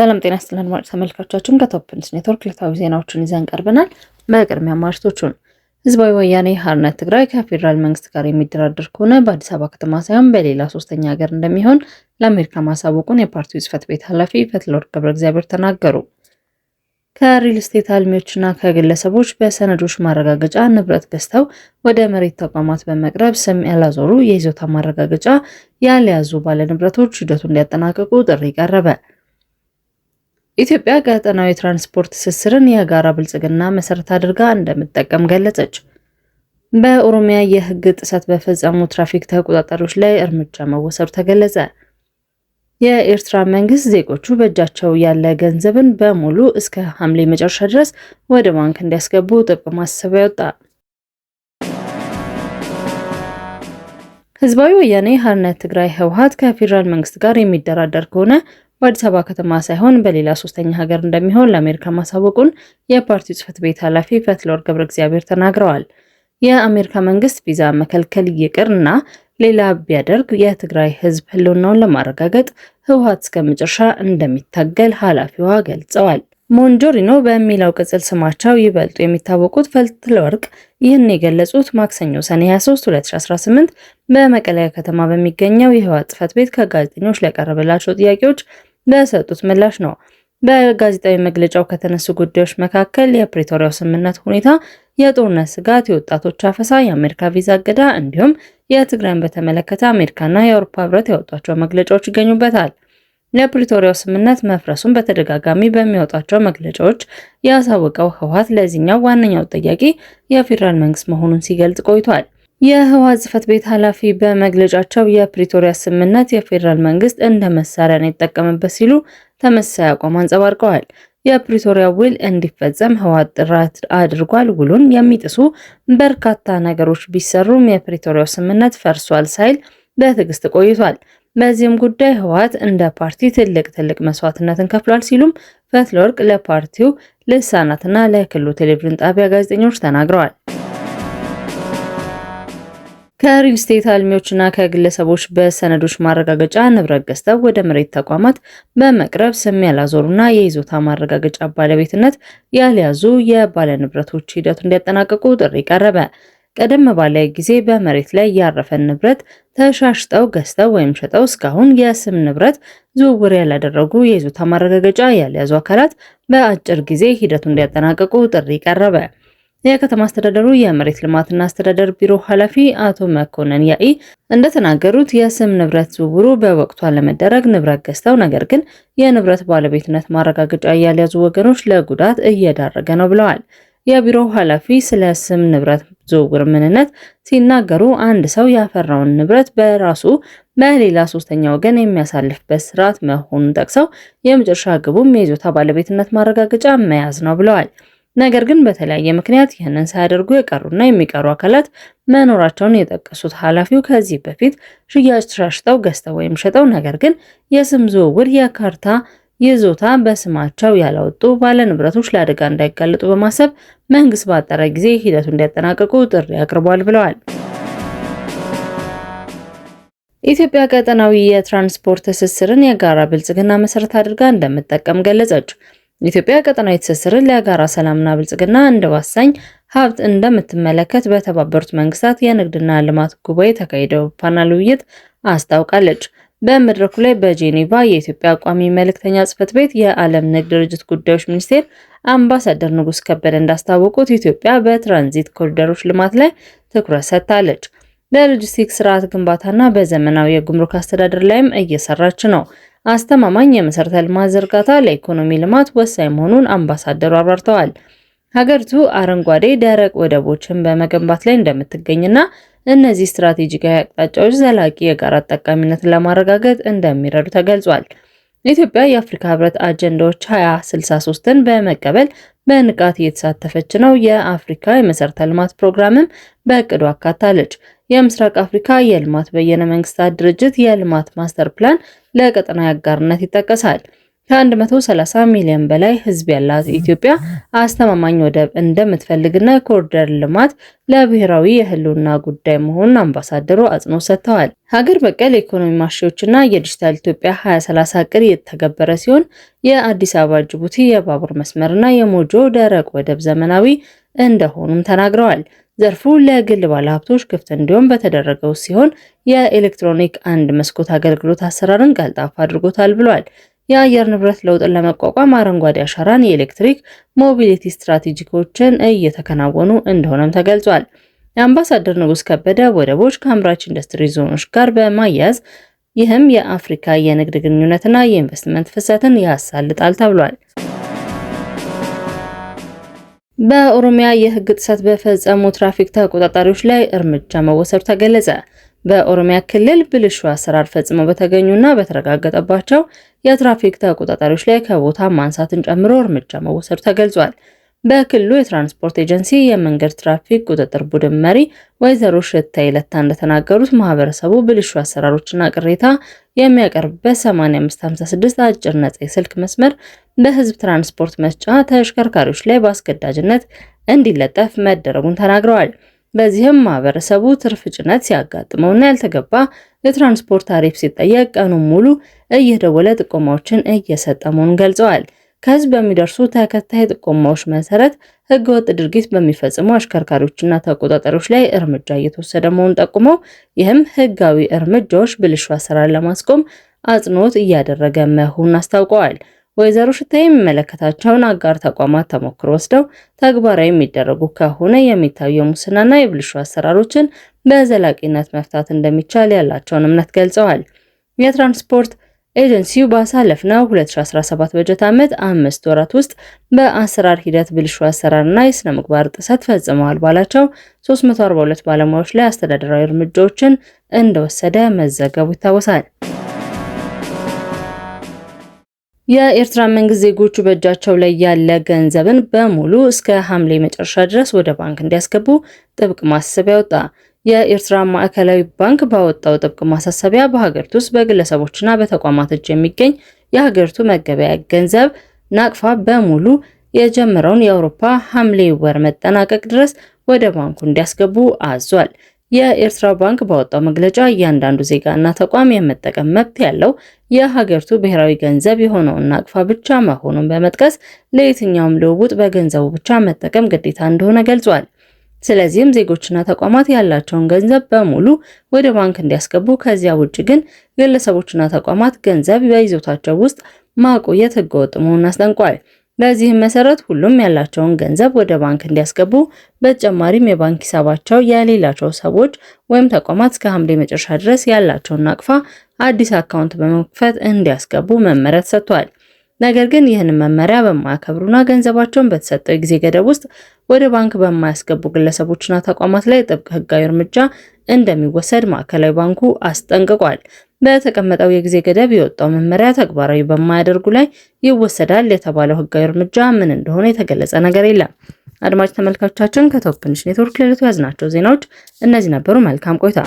ሰላም ጤና ይስጥልን አድማጭ ተመልካቾቻችን ከቶፕ ኒውስ ኔትወርክ ዕለታዊ ዜናዎችን ይዘን ቀርበናል። በቅድሚያ አርዕስቶቹን ህዝባዊ ወያኔ ሓርነት ትግራይ ከፌዴራል መንግስት ጋር የሚደራደር ከሆነ በአዲስ አበባ ከተማ ሳይሆን በሌላ ሶስተኛ ሀገር እንደሚሆን ለአሜሪካ ማሳወቁን የፓርቲው ጽህፈት ቤት ኃላፊ ፈትለወርቅ ገብረእግዚአብሔር ተናገሩ። ከሪል ስቴት አልሚዎችና ከግለሰቦች በሰነዶች ማረጋገጫ ንብረት ገዝተው ወደ መሬት ተቋማት በመቅረብ ስም ያላዞሩ የይዞታ ማረጋገጫ ያልያዙ ባለንብረቶች ሂደቱን እንዲያጠናቅቁ ጥሪ ቀረበ። ኢትዮጵያ ቀጠናዊ የትራንስፖርት ትስስርን የጋራ ብልጽግና መሰረት አድርጋ እንደምትጠቀም ገለጸች። በኦሮሚያ የህግ ጥሰት በፈጸሙ ትራፊክ ተቆጣጣሪዎች ላይ እርምጃ መወሰዱ ተገለጸ። የኤርትራ መንግስት ዜጎቹ በእጃቸው ያለ ገንዘብን በሙሉ እስከ ሐምሌ መጨረሻ ድረስ ወደ ባንክ እንዲያስገቡ ጥብቅ ማሳሰቢያ ወጣ። ህዝባዊ ወያኔ ሓርነት ትግራይ ህወሓት ከፌዴራል መንግስት ጋር የሚደራደር ከሆነ በአዲስ አበባ ከተማ ሳይሆን በሌላ ሶስተኛ ሀገር እንደሚሆን ለአሜሪካ ማሳወቁን የፓርቲው ጽህፈት ቤት ኃላፊ ፈትለወርቅ ገብረእግዚአብሔር ተናግረዋል። የአሜሪካ መንግስት ቪዛ መከልከል ይቅርና ሌላ ቢያደርግ የትግራይ ህዝብ ህልውናውን ለማረጋገጥ ህወሓት እስከ መጨረሻ እንደሚታገል ኃላፊዋ ገልጸዋል። ሞንጆሪኖ በሚለው ቅጽል ስማቸው ይበልጡ የሚታወቁት ፈትለወርቅ ይህን የገለጹት ማክሰኞ ሰኔ 23 2018 በመቀለ ከተማ በሚገኘው የህወሓት ጽህፈት ቤት ከጋዜጠኞች ለቀረበላቸው ጥያቄዎች በሰጡት ምላሽ ነው። በጋዜጣዊ መግለጫው ከተነሱ ጉዳዮች መካከል የፕሪቶሪያው ስምምነት ሁኔታ፣ የጦርነት ስጋት፣ የወጣቶች አፈሳ፣ የአሜሪካ ቪዛ እገዳ እንዲሁም የትግራይን በተመለከተ አሜሪካና የአውሮፓ ህብረት ያወጧቸው መግለጫዎች ይገኙበታል። የፕሪቶሪያው ስምምነት መፍረሱን በተደጋጋሚ በሚያወጣቸው መግለጫዎች ያሳወቀው ህወሓት ለዚህኛው ዋነኛው ተጠያቂ የፌዴራል መንግስት መሆኑን ሲገልጽ ቆይቷል። የህወሓት ጽህፈት ቤት ኃላፊ በመግለጫቸው የፕሪቶሪያ ስምምነት የፌዴራል መንግስት እንደ መሳሪያ ነው የተጠቀመበት ሲሉ ተመሳሳይ አቋም አንጸባርቀዋል። የፕሪቶሪያ ውል እንዲፈጸም ህወሓት ጥረት አድርጓል። ውሉን የሚጥሱ በርካታ ነገሮች ቢሰሩም የፕሪቶሪያው ስምምነት ፈርሷል ሳይል በትዕግስት ቆይቷል። በዚህም ጉዳይ ህወሓት እንደ ፓርቲ ትልቅ መስዋዕትነትን ከፍሏል ሲሉም ፈትለወርቅ ለፓርቲው ልሳናትና ለክልሉ ቴሌቪዥን ጣቢያ ጋዜጠኞች ተናግረዋል። ከሪል ስቴት አልሚዎችና ከግለሰቦች በሰነዶች ማረጋገጫ ንብረት ገዝተው ወደ መሬት ተቋማት በመቅረብ ስም ያላዞሩና የይዞታ ማረጋገጫ ባለቤትነት ያልያዙ የባለንብረቶች ሂደቱ እንዲያጠናቅቁ ጥሪ ቀረበ። ቀደም ባለ ጊዜ በመሬት ላይ ያረፈን ንብረት ተሻሽጠው ገዝተው ወይም ሸጠው እስካሁን የስም ንብረት ዝውውር ያላደረጉ የይዞታ ማረጋገጫ ያልያዙ አካላት በአጭር ጊዜ ሂደቱ እንዲያጠናቅቁ ጥሪ ቀረበ። የከተማ አስተዳደሩ የመሬት ልማትና አስተዳደር ቢሮ ኃላፊ አቶ መኮንን ያኢ እንደተናገሩት የስም ንብረት ዝውውሩ በወቅቱ አለመደረግ ንብረት ገዝተው ነገር ግን የንብረት ባለቤትነት ማረጋገጫ ያልያዙ ወገኖች ለጉዳት እየዳረገ ነው ብለዋል። የቢሮው ኃላፊ ስለ ስም ንብረት ዝውውር ምንነት ሲናገሩ አንድ ሰው ያፈራውን ንብረት በራሱ በሌላ ሶስተኛ ወገን የሚያሳልፍበት ስርዓት መሆኑን ጠቅሰው የመጨረሻ ግቡም የይዞታ ባለቤትነት ማረጋገጫ መያዝ ነው ብለዋል። ነገር ግን በተለያየ ምክንያት ይህንን ሳያደርጉ የቀሩና የሚቀሩ አካላት መኖራቸውን የጠቀሱት ኃላፊው ከዚህ በፊት ሽያጭ ተሻሽጠው ገዝተው ወይም ሸጠው ነገር ግን የስም ዝውውር የካርታ ይዞታ በስማቸው ያላወጡ ባለንብረቶች ለአደጋ እንዳይጋለጡ በማሰብ መንግስት ባጠረ ጊዜ ሂደቱ እንዲያጠናቅቁ ጥሪ አቅርቧል ብለዋል። ኢትዮጵያ ቀጠናዊ የትራንስፖርት ትስስርን የጋራ ብልጽግና መሰረት አድርጋ እንደምትጠቀም ገለጸች። ኢትዮጵያ ቀጠናዊ ትስስርን ለጋራ ሰላምና ብልጽግና እንደ ወሳኝ ሀብት እንደምትመለከት በተባበሩት መንግስታት የንግድና ልማት ጉባኤ ተካሄደው ፓናል ውይይት አስታውቃለች። በመድረኩ ላይ በጄኔቫ የኢትዮጵያ ቋሚ መልእክተኛ ጽህፈት ቤት የዓለም ንግድ ድርጅት ጉዳዮች ሚኒስቴር አምባሳደር ንጉስ ከበደ እንዳስታወቁት ኢትዮጵያ በትራንዚት ኮሪደሮች ልማት ላይ ትኩረት ሰጥታለች። በሎጂስቲክስ ስርዓት ግንባታና በዘመናዊ የጉምሩክ አስተዳደር ላይም እየሰራች ነው። አስተማማኝ የመሰረተ ልማት ዝርጋታ ለኢኮኖሚ ልማት ወሳኝ መሆኑን አምባሳደሩ አብራርተዋል። ሀገሪቱ አረንጓዴ ደረቅ ወደቦችን በመገንባት ላይ እንደምትገኝና እነዚህ ስትራቴጂካዊ አቅጣጫዎች ዘላቂ የጋራ ተጠቃሚነትን ለማረጋገጥ እንደሚረዱ ተገልጿል። ኢትዮጵያ የአፍሪካ ህብረት አጀንዳዎች 2063ን በመቀበል በንቃት እየተሳተፈች ነው። የአፍሪካ የመሰረተ ልማት ፕሮግራምም በእቅዱ አካታለች። የምስራቅ አፍሪካ የልማት በየነ መንግስታት ድርጅት የልማት ማስተር ፕላን ለቀጠናዊ አጋርነት ይጠቀሳል። ከ130 ሚሊዮን በላይ ሕዝብ ያላት ኢትዮጵያ አስተማማኝ ወደብ እንደምትፈልግና ኮሪደር ልማት ለብሔራዊ የህልውና ጉዳይ መሆኑን አምባሳደሩ አጽንኦት ሰጥተዋል። ሀገር በቀል የኢኮኖሚ ማሻሻያዎችና የዲጂታል ኢትዮጵያ 2030 ዕቅድ የተተገበረ ሲሆን የአዲስ አበባ ጅቡቲ የባቡር መስመርና የሞጆ ደረቅ ወደብ ዘመናዊ እንደሆኑም ተናግረዋል። ዘርፉ ለግል ባለሀብቶች ክፍት እንዲሆን በተደረገው ሲሆን የኤሌክትሮኒክ አንድ መስኮት አገልግሎት አሰራርን ቀልጣፋ አድርጎታል ብሏል። የአየር ንብረት ለውጥን ለመቋቋም አረንጓዴ አሻራን፣ የኤሌክትሪክ ሞቢሊቲ ስትራቴጂዎችን እየተከናወኑ እንደሆነም ተገልጿል። የአምባሳደር ንጉስ ከበደ ወደቦች ከአምራች ኢንዱስትሪ ዞኖች ጋር በማያያዝ ይህም የአፍሪካ የንግድ ግንኙነትና የኢንቨስትመንት ፍሰትን ያሳልጣል ተብሏል። በኦሮሚያ የህግ ጥሰት በፈጸሙ ትራፊክ ተቆጣጣሪዎች ላይ እርምጃ መወሰዱ ተገለጸ። በኦሮሚያ ክልል ብልሹ አሰራር ፈጽመው በተገኙና በተረጋገጠባቸው የትራፊክ ተቆጣጣሪዎች ላይ ከቦታ ማንሳትን ጨምሮ እርምጃ መወሰዱ ተገልጿል። በክልሉ የትራንስፖርት ኤጀንሲ የመንገድ ትራፊክ ቁጥጥር ቡድን መሪ ወይዘሮ ሽታይ ለታ እንደተናገሩት ማህበረሰቡ ብልሹ አሰራሮችና ቅሬታ የሚያቀርብበት 8556 አጭር ነጻ የስልክ መስመር በህዝብ ትራንስፖርት መስጫ ተሽከርካሪዎች ላይ በአስገዳጅነት እንዲለጠፍ መደረጉን ተናግረዋል። በዚህም ማህበረሰቡ ትርፍ ጭነት ሲያጋጥመውና ያልተገባ የትራንስፖርት ታሪፍ ሲጠየቅ ቀኑን ሙሉ እየደወለ ጥቆማዎችን እየሰጠ መሆኑን ገልጸዋል። ከህዝብ በሚደርሱ ተከታይ ጥቆማዎች መሰረት ህገወጥ ድርጊት በሚፈጽሙ አሽከርካሪዎችና ተቆጣጣሪዎች ላይ እርምጃ እየተወሰደ መሆኑን ጠቁመው ይህም ህጋዊ እርምጃዎች ብልሹ አሰራር ለማስቆም አጽንኦት እያደረገ መሆኑን አስታውቀዋል። ወይዘሮ ሽታይ የሚመለከታቸውን አጋር ተቋማት ተሞክሮ ወስደው ተግባራዊ የሚደረጉ ከሆነ የሚታዩ የሙስናና የብልሹ አሰራሮችን በዘላቂነት መፍታት እንደሚቻል ያላቸውን እምነት ገልጸዋል። የትራንስፖርት ኤጀንሲው ባሳለፍነው 2017 በጀት ዓመት 5 ወራት ውስጥ በአሰራር ሂደት ብልሹ አሰራርና የስነ ምግባር ጥሰት ፈጽመዋል ባላቸው 342 ባለሙያዎች ላይ አስተዳደራዊ እርምጃዎችን እንደወሰደ መዘገቡ ይታወሳል። የኤርትራ መንግስት ዜጎቹ በእጃቸው ላይ ያለ ገንዘብን በሙሉ እስከ ሐምሌ መጨረሻ ድረስ ወደ ባንክ እንዲያስገቡ ጥብቅ ማሳሰቢያ ወጣ። የኤርትራ ማዕከላዊ ባንክ ባወጣው ጥብቅ ማሳሰቢያ በሀገሪቱ ውስጥ በግለሰቦችና በተቋማት እጅ የሚገኝ የሀገሪቱ መገበያያ ገንዘብ ናቅፋ በሙሉ የጀመረውን የአውሮፓ ሐምሌ ወር መጠናቀቅ ድረስ ወደ ባንኩ እንዲያስገቡ አዟል። የኤርትራ ባንክ ባወጣው መግለጫ እያንዳንዱ ዜጋና ተቋም የመጠቀም መብት ያለው የሀገሪቱ ብሔራዊ ገንዘብ የሆነውን ናቅፋ ብቻ መሆኑን በመጥቀስ ለየትኛውም ልውውጥ በገንዘቡ ብቻ መጠቀም ግዴታ እንደሆነ ገልጿል። ስለዚህም ዜጎችና ተቋማት ያላቸውን ገንዘብ በሙሉ ወደ ባንክ እንዲያስገቡ፣ ከዚያ ውጭ ግን ግለሰቦችና ተቋማት ገንዘብ በይዞታቸው ውስጥ ማቆየት ህገወጥ መሆኑን አስጠንቋል። በዚህም መሰረት ሁሉም ያላቸውን ገንዘብ ወደ ባንክ እንዲያስገቡ፣ በተጨማሪም የባንክ ሂሳባቸው የሌላቸው ሰዎች ወይም ተቋማት እስከ ሐምሌ መጨረሻ ድረስ ያላቸውን ናቅፋ አዲስ አካውንት በመክፈት እንዲያስገቡ መመሪያ ተሰጥቷል። ነገር ግን ይህንን መመሪያ በማያከብሩና ገንዘባቸውን በተሰጠው ጊዜ ገደብ ውስጥ ወደ ባንክ በማያስገቡ ግለሰቦችና ተቋማት ላይ ጥብቅ ህጋዊ እርምጃ እንደሚወሰድ ማዕከላዊ ባንኩ አስጠንቅቋል። በተቀመጠው የጊዜ ገደብ የወጣው መመሪያ ተግባራዊ በማያደርጉ ላይ ይወሰዳል የተባለው ህጋዊ እርምጃ ምን እንደሆነ የተገለጸ ነገር የለም። አድማጭ ተመልካቾቻችን ከቶፕ ትንሽ ኔትወርክ ለዕለቱ ያዝናቸው ዜናዎች እነዚህ ነበሩ። መልካም ቆይታ።